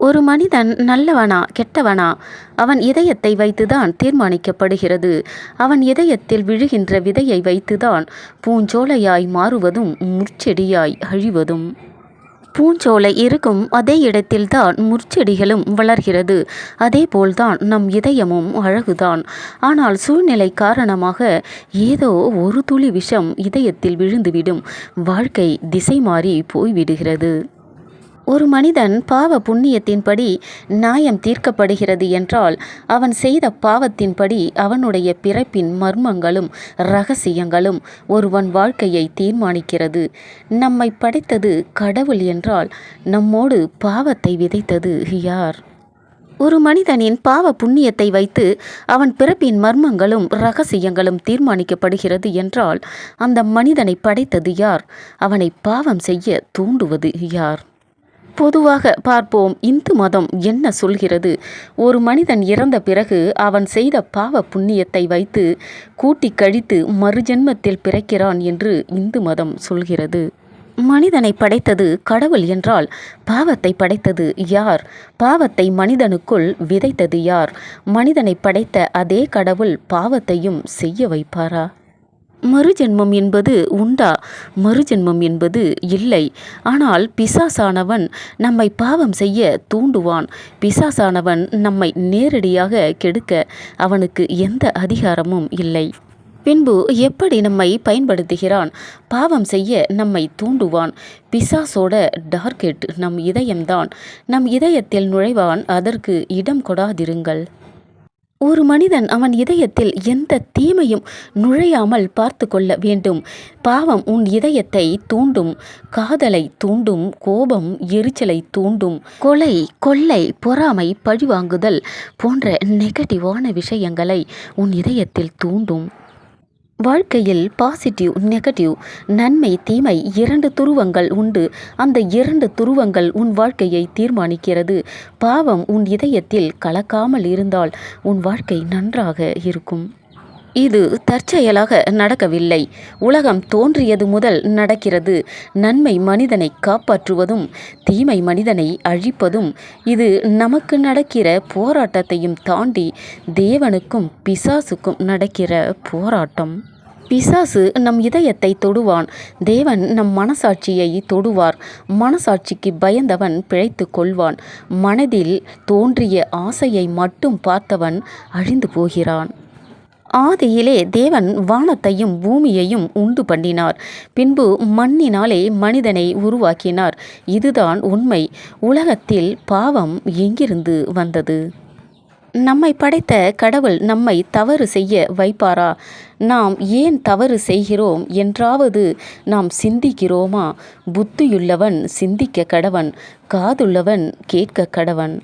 ஒரு மனிதன் நல்லவனா கெட்டவனா அவன் இதயத்தை வைத்துதான் தீர்மானிக்கப்படுகிறது. அவன் இதயத்தில் விழுகின்ற விதையை வைத்துதான் பூஞ்சோலையாய் மாறுவதும் முற்செடியாய் அழிவதும். பூஞ்சோலை இருக்கும் அதே இடத்தில்தான் முற்செடிகளும் வளர்கிறது. அதேபோல்தான் நம் இதயமும் அழகுதான். ஆனால் சூழ்நிலை காரணமாக ஏதோ ஒரு துளி விஷம் இதயத்தில் விழுந்துவிடும். வாழ்க்கை திசை மாறி போய்விடுகிறது. ஒரு மனிதன் பாவ புண்ணியத்தின்படி நியாயம் தீர்க்கப்படுகிறது என்றால் அவன் செய்த பாவத்தின்படி அவனுடைய பிறப்பின் மர்மங்களும் இரகசியங்களும் ஒருவன் வாழ்க்கையை தீர்மானிக்கிறது. நம்மை படைத்தது கடவுள் என்றால் நம்மோடு பாவத்தை விதைத்தது யார்? ஒரு மனிதனின் பாவ புண்ணியத்தை வைத்து அவன் பிறப்பின் மர்மங்களும் இரகசியங்களும் தீர்மானிக்கப்படுகிறது என்றால் அந்த மனிதனை படைத்தது யார்? அவனை பாவம் செய்ய தூண்டுவது யார்? பொதுவாக பார்ப்போம், இந்து மதம் என்ன சொல்கிறது? ஒரு மனிதன் இறந்த பிறகு அவன் செய்த பாவ புண்ணியத்தை வைத்து கூட்டி கழித்து மறுஜென்மத்தில் பிறக்கிறான் என்று இந்து மதம் சொல்கிறது. மனிதனை படைத்தது கடவுள் என்றால் பாவத்தை படைத்தது யார்? பாவத்தை மனிதனுக்குள் விதைத்தது யார்? மனிதனை படைத்த அதே கடவுள் பாவத்தையும் செய்ய வைப்பாரா? மறுஜென்மம் என்பது உண்டா? மறுஜென்மம் என்பது இல்லை. ஆனால் பிசாசானவன் நம்மை பாவம் செய்ய தூண்டுவான். பிசாசானவன் நம்மை நேரடியாக கெடுக்க அவனுக்கு எந்த அதிகாரமும் இல்லை. பின்பு எப்படி நம்மை பயன்படுத்துகிறான்? பாவம் செய்ய நம்மை தூண்டுவான். பிசாசோட டார்கெட் நம் இதயம்தான். நம் இதயத்தில் நுழைவான். அதற்கு இடம் கொடாதிருங்கள். ஒரு மனிதன் அவன் இதயத்தில் எந்த தீமையும் நுழையாமல் பார்த்து கொள்ள வேண்டும். பாவம் உன் இதயத்தை தூண்டும். காதலை தூண்டும். கோபம் எரிச்சலை தூண்டும். கொலை, கொள்ளை, பொறாமை, பழிவாங்குதல் போன்ற நெகட்டிவான விஷயங்களை உன் இதயத்தில் தூண்டும். வாழ்க்கையில் பாசிட்டிவ், நெகட்டிவ், நன்மை, தீமை, இரண்டு துருவங்கள் உண்டு. அந்த இரண்டு துருவங்கள் உன் வாழ்க்கையை தீர்மானிக்கிறது. பாவம் உன் இதயத்தில் கலக்காமல் இருந்தால் உன் வாழ்க்கை நன்றாக இருக்கும். இது தற்செயலாக நடக்கவில்லை. உலகம் தோன்றியது முதல் நடக்கிறது. நன்மை மனிதனை காப்பாற்றுவதும் தீமை மனிதனை அழிப்பதும் இது நமக்கு நடக்கிற போராட்டத்தையும் தாண்டி தேவனுக்கும் பிசாசுக்கும் நடக்கிற போராட்டம். பிசாசு நம் இதயத்தை தொடுவான். தேவன் நம் மனசாட்சியை தொடுவார். மனசாட்சிக்கு பயந்தவன் பிழைத்து கொள்வான். மனதில் தோன்றிய ஆசையை மட்டும் பார்த்தவன் அழிந்து போகிறான். ஆதியிலே தேவன் வானத்தையும் பூமியையும் உண்டு பண்ணினார். பின்பு மண்ணினாலே மனிதனை உருவாக்கினார். இதுதான் உண்மை. உலகத்தில் பாவம் எங்கிருந்து வந்தது? நம்மை படைத்த கடவுள் நம்மை தவறு செய்ய வைப்பாரா? நாம் ஏன் தவறு செய்கிறோம் என்றாவது நாம் சிந்திக்கிறோமா? புத்தியுள்ளவன் சிந்திக்க கடவன். காதுள்ளவன் கேட்க கடவன்.